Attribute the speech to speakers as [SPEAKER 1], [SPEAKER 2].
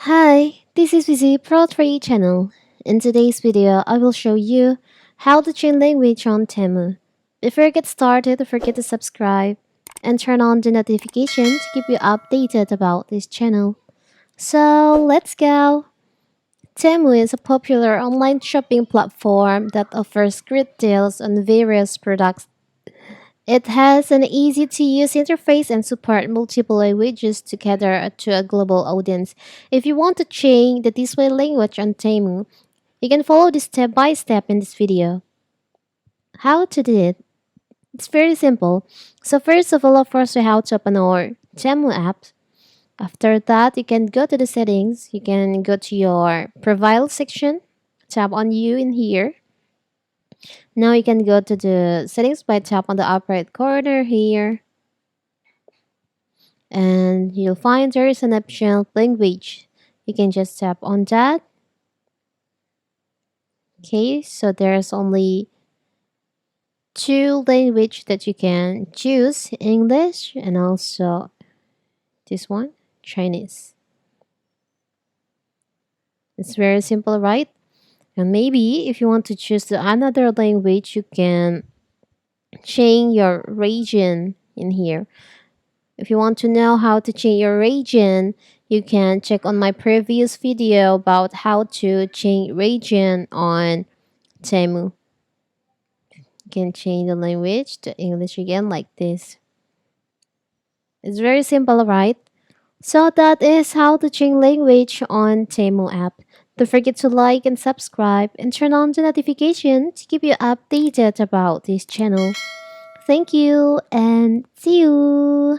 [SPEAKER 1] Hi, this is Vizi Pro 3 channel. In today's video, I will show you how to change language on Temu. Before I get started, don't forget to subscribe and turn on the notification to keep you updated about this channel. So let's go! Temu is a popular online shopping platform that offers great deals on various products. It has an easy-to-use interface and support multiple languages to cater to a global audience. If you want to change the display language on Temu, you can follow this step by step in this video. How to do it? It's very simple. So first of all, of course, we have to open our Temu app. After that, you can go to the settings. You can go to your profile section. Tap on you in here. Now you can go to the settings by tap on the upper right corner here. And you'll find there is an option language. You can just tap on that. Okay, so there's only two language that you can choose, English and also this one, Chinese. It's very simple, right? And maybe if you want to choose another language, you can change your region in here. If you want to know how to change your region, you can check on my previous video about how to change region on Temu. You can change the language to English again like this. It's very simple, right? So that is how to change language on Temu app. Don't forget to like and subscribe and turn on the notification to keep you updated about this channel. Thank you and see you!